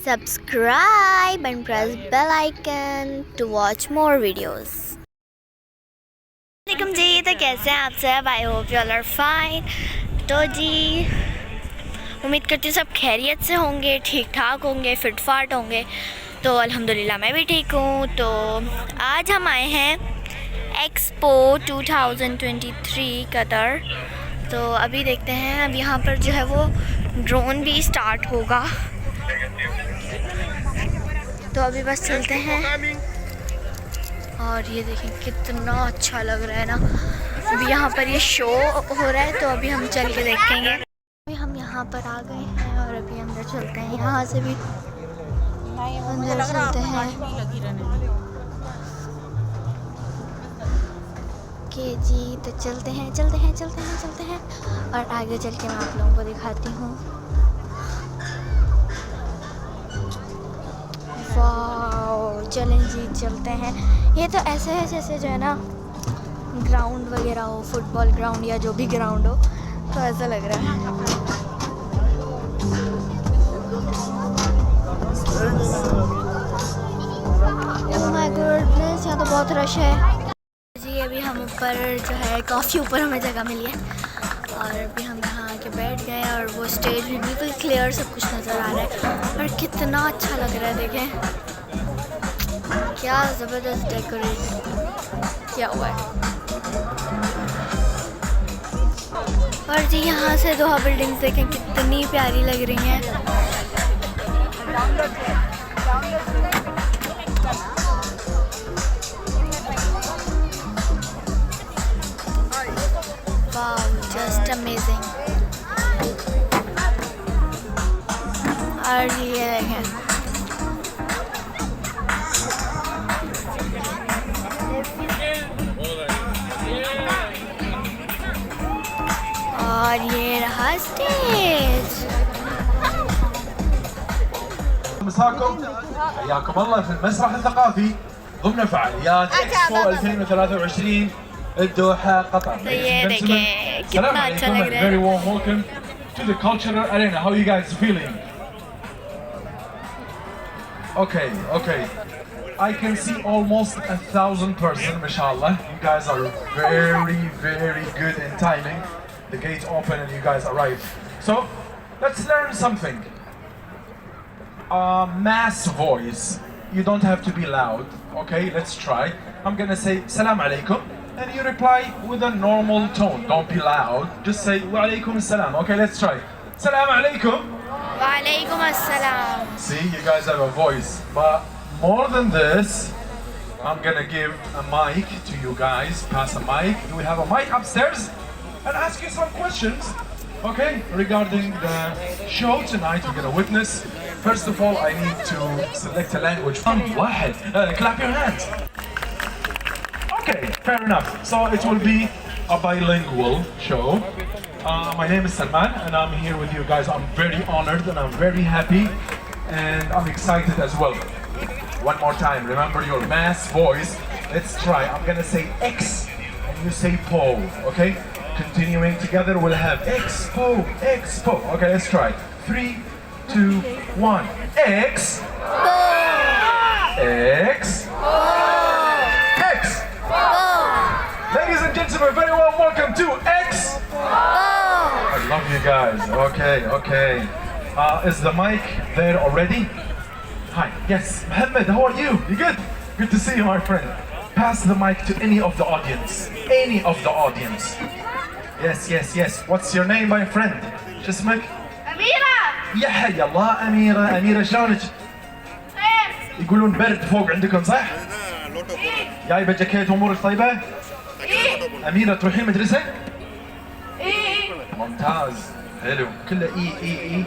subscribe and press bell icon to watch more videos. वालेकुम जी, तो कैसे हैं आप सब? I hope you all are fine. तो जी उम्मीद करती हूँ सब खैरियत से होंगे, ठीक ठाक होंगे, फिट फाट होंगे। तो अल्हम्दुलिल्लाह मैं भी ठीक हूँ। तो आज हम आए हैं एक्सपो 2023 कतर। तो अभी देखते हैं, अब यहाँ पर जो है वो ड्रोन भी स्टार्ट होगा। तो अभी बस चलते हैं। और ये देखें कितना अच्छा लग रहा है ना। अभी यहाँ पर ये शो हो रहा है, तो अभी हम चल के देखेंगे। अभी हम यहाँ पर आ गए हैं और अभी अंदर चलते हैं। यहाँ से भी अंदर चलते हैं के जी। तो चलते हैं और आगे चल के मैं आप लोगों को दिखाती हूँ। वाह, चलें जी चलते हैं। ये तो ऐसे है जैसे जो है ना ग्राउंड वगैरह हो, फुटबॉल ग्राउंड या जो भी ग्राउंड हो, तो ऐसा लग रहा है। ओह माय गॉडनेस, यहाँ तो बहुत रश है जी। अभी हम ऊपर जो है काफ़ी ऊपर हमें जगह मिली है और अभी हम यहाँ आके बैठ गए और वो स्टेज भी बिल्कुल क्लियर सब कुछ नज़र आ रहा है और कितना अच्छा लग रहा है। देखें क्या ज़बरदस्त डेकोरेट किया हुआ है। और जी यहाँ से दो बिल्डिंग्स देखें कितनी प्यारी लग रही हैं। वाव, जस्ट अमेजिंग। और ये देखें और ये रहा स्टेज। مساكم حياكم الله في المسرح الثقافي ضمن فعاليات اكسبو 2023 الدوحة قطر. तो ये देखें कितना अच्छा लग रहा है। Very warm welcome to the cultural arena. How are you guys feeling? Okay. I can see almost 1,000 persons, mashallah. You guys are very good in timing. The gates open and you guys arrive. So let's learn something. Mass voice. You don't have to be loud. Okay, let's try. I'm gonna say salam alaikum and you reply with a normal tone. Don't be loud. Just say wa alaikum salam. Okay, let's try. Salam alaikum. Wa alaikum assalam. See, you guys have a voice. But more than this, I'm gonna give a mic to you guys. Pass a mic. Do we have a mic upstairs? And ask you some questions, okay, regarding the show tonight we're gonna witness. First of all, I need to select a language. واحد. Clap your hands. Okay, fair enough. So it will be a bilingual show. My name is Salman and I'm here with you guys. I'm very honored and I'm very happy and I'm excited as well. One more time, remember your mass voice. Let's try. I'm gonna say X and you say Po, okay? Continuing together, we'll have Expo. Okay, let's try. 3, 2, 1. X. X. X. Ladies and gentlemen, very warm welcome to X. I love you guys. Okay. Is the mic there already? Hi. Yes. Mohammed, how are you? You good? Good to see you, my friend. Pass the mic to any of the audience. Yes. What's your name, my friend? شو اسمك؟ أميرة. يا حي الله أميرة شلونك؟ يقولون برد فوق عندكم صح؟ جايبة جاكيت وأمورك طيبة؟ أميرة تروحين مدرسة؟ ممتاز، حلو، كله إي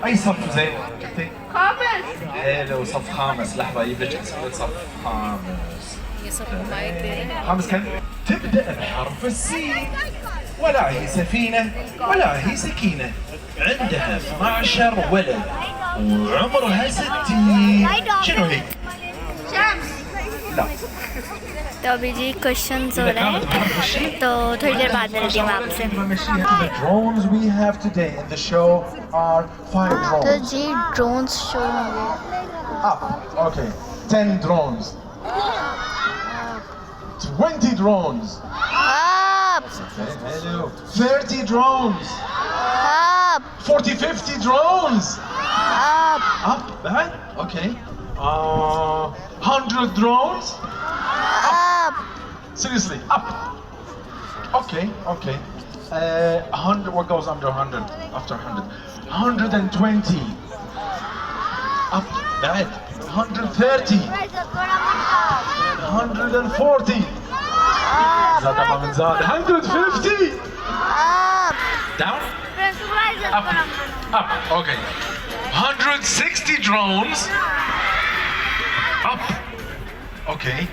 أي صف زين؟ خامس. حلو، صف خامس. لحظة أجيب لك صف خامس. خامس كم؟ تبدأ بحرف السين. ولا هي سفينة ولا هي سكينة. عندها 12 ولد وعمرها 60. شنو هي؟ شمس. لا. तो अभी जी questions हो रहे हैं तो थोड़ी देर बाद मिलती हूँ आपसे. The drones we have today in the show are 5 तो drones. जी ड्रोन्स शो होंगे. Up. Okay. 10 drones. 20 drones. Up, Okay. 30 drones. up, 40, 50 drones. up, Up. That? Okay. 100 drones. up, Seriously, up. Okay, okay. 100. What goes under 100? After 100. 120. Up. That. 130. 140. زاد طبعا من زاد. 150. up, Down. Up. Up. Okay. 160 drones. Up. Okay.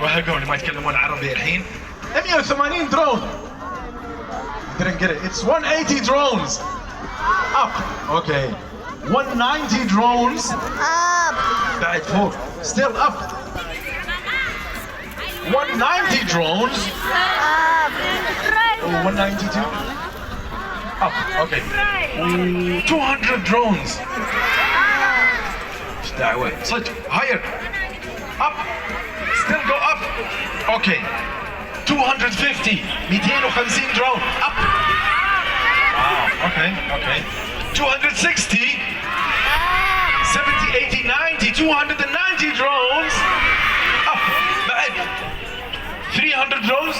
وهقول ما يتكلمون عربي الحين. 180 drone. Didn't get it. It's 180 drones. Up. Okay. 190 drones. up, بعد فوق. Still up. 190 drones. up, 192. Up. Okay. 200 drones. ايش دعوة؟ صدق. Higher. Up. Still go up. Okay. 250. 250 drone. Up. Wow. Okay. Okay. 260. 70, 80, 90. 290 drones. Up. بعد. 300 drones.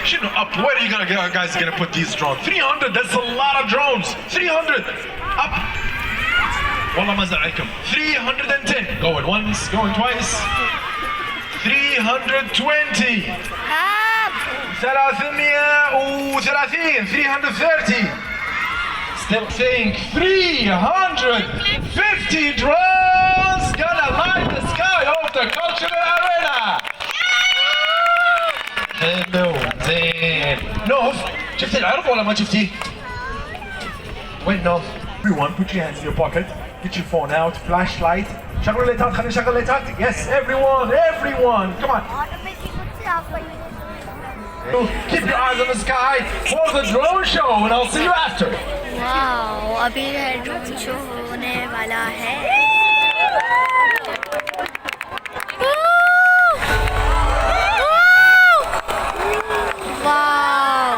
شنو up? Where are you guys gonna put these drones? 300. That's a lot of drones. 300. Up. والله ما زعلكم. 310. Going once, going twice. 320. up, 330. 330. Still saying 350 drones gonna light the sky of the cultural arena. حلو زين. نوف شفت العرض ولا ما شفتيه؟ وين نوف؟ Everyone put your hands in your pocket. Get your phone out. Flashlight. شغلوا الليتات. خلينا نشغل الليتات. Yes, everyone, everyone. Come on. Keep your eyes on the sky for the drone show, and I'll see you after. Wow अभी drone show होने वाला है. Wow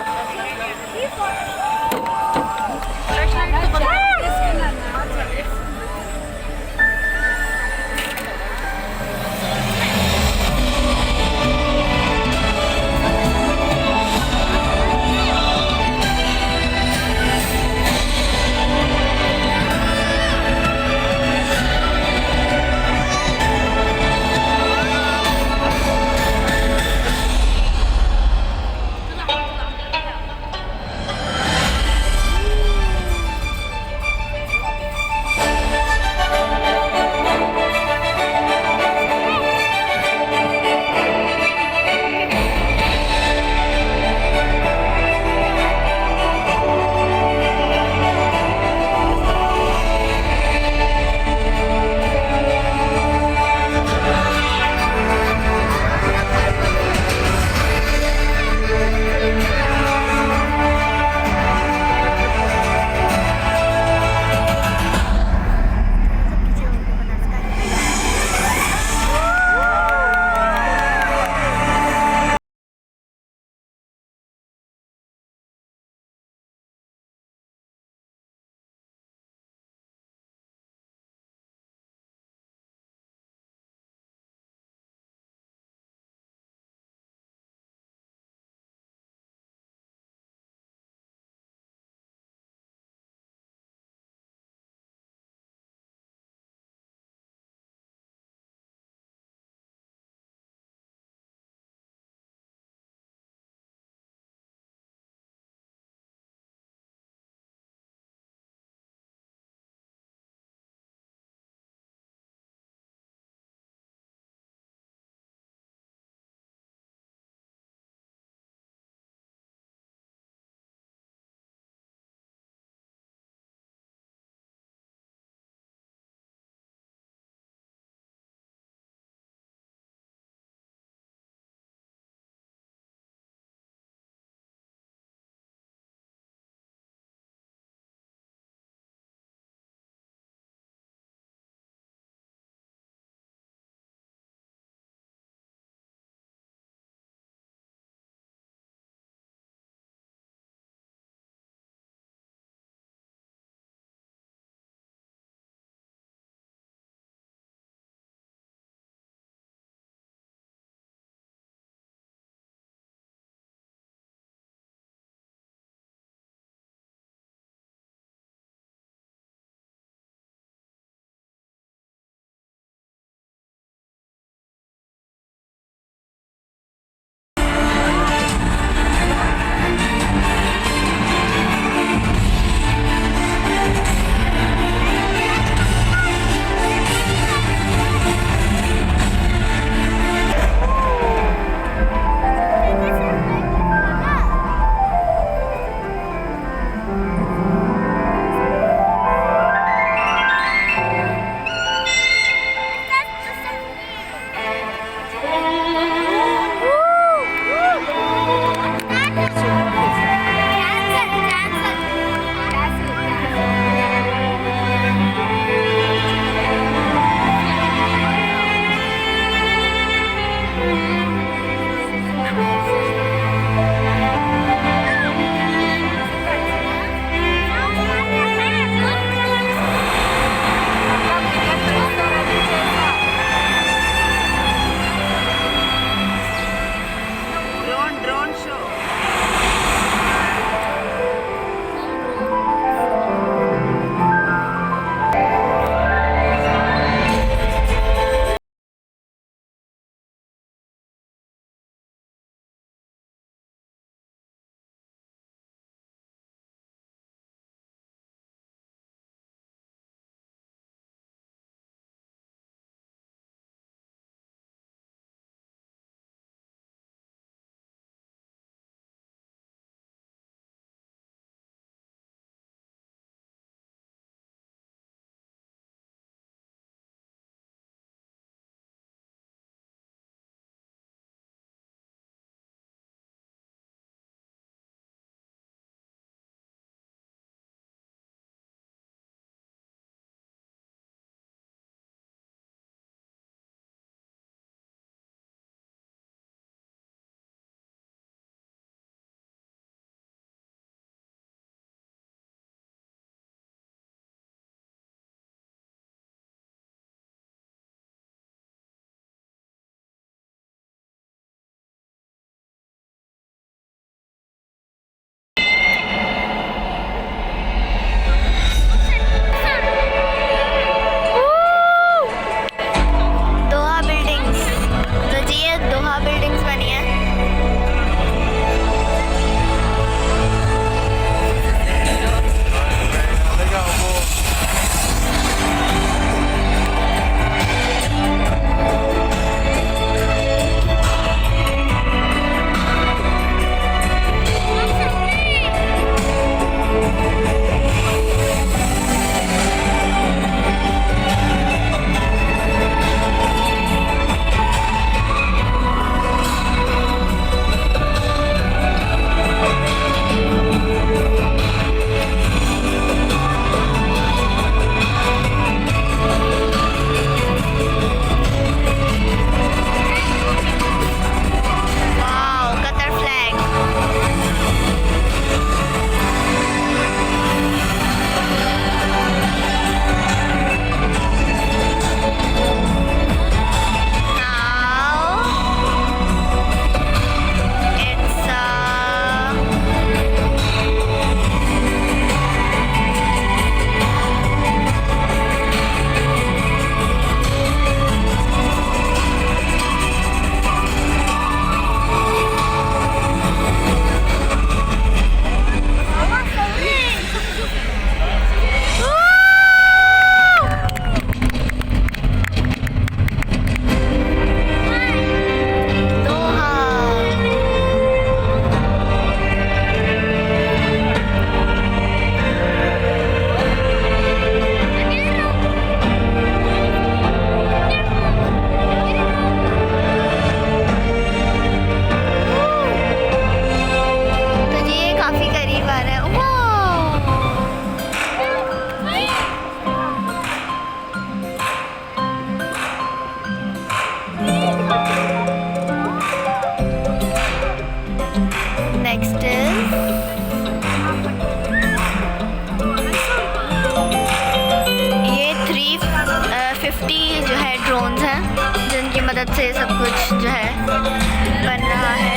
मदद से सब कुछ जो है बन रहा है।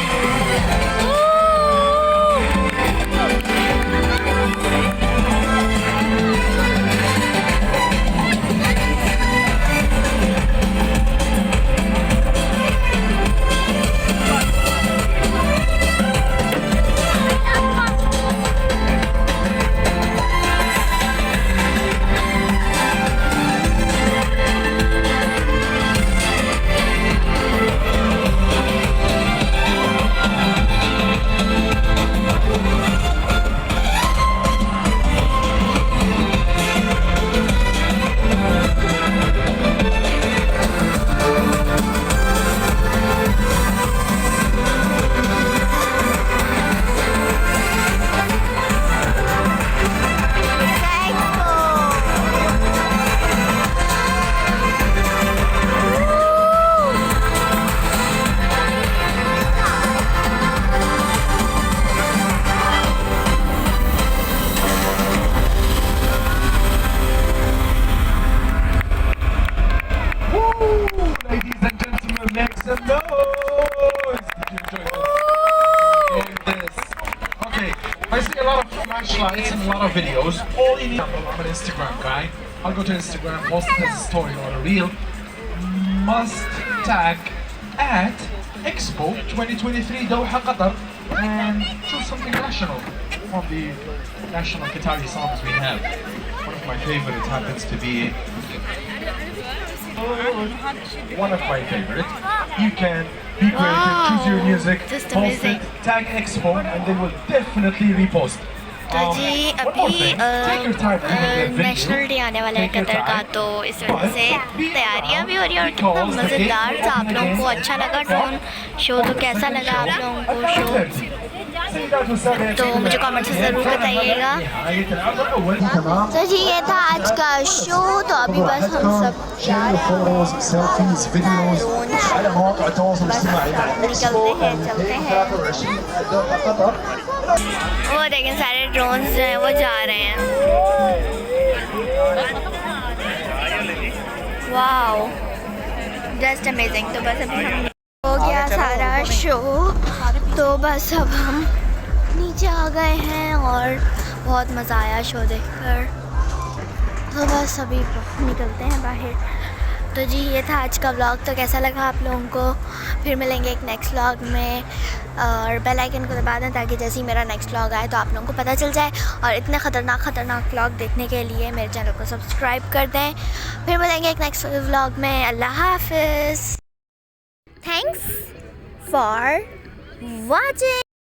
Make some noise! Did you enjoy this? Okay, I see a lot of flashlights and a lot of videos. All in I'm an Instagram guy. I'll go to Instagram, post it as a story or a reel. Must tag at Expo 2023 Doha, Qatar, and choose something national from the national Qatari songs we have. One of my favorites happens to be one of my favorite. You can be creative, choose your music, Just post amazing. it, tag Expo, and they will definitely repost. तो जी one more अभी thing, take your time to edit the video. National day आने वाला है Take your Qatar का, time. तो इस वजह से तैयारियां भी हो रही हैं और कितना Because the मज़ेदार cake था। आप लोगों को अच्छा लगा ड्रोन शो? तो कैसा लगा आप लोगों को शो? तो मुझे कमेंट से ज़रूर बताइएगा। तो जी ये था आज का शो। तो अभी बस हम सब जा रहे हैं, سيلفيز فيديوز على مواقع التواصل الاجتماعي निकलते हैं, चलते हैं। 23 قطر वो देखें सारे ड्रोन्स जो हैं वो जा रहे हैं। Wow, just amazing. तो बस अभी हम हो गया सारा शो, तो बस अब हम नीचे आ गए हैं और बहुत मज़ा आया शो देखकर। तो बस अभी निकलते हैं बाहर। तो जी ये था आज का व्लॉग। तो कैसा लगा आप लोगों को? फिर मिलेंगे एक नेक्स्ट व्लॉग में, और बेल आइकन को दबा दें ताकि जैसे ही मेरा नेक्स्ट व्लॉग आए तो आप लोगों को पता चल जाए। और इतने ख़तरनाक व्लॉग देखने के लिए मेरे चैनल को सब्सक्राइब कर दें। फिर मिलेंगे एक नेक्स्ट व्लॉग में। अल्लाह हाफिज़। Thanks for watching.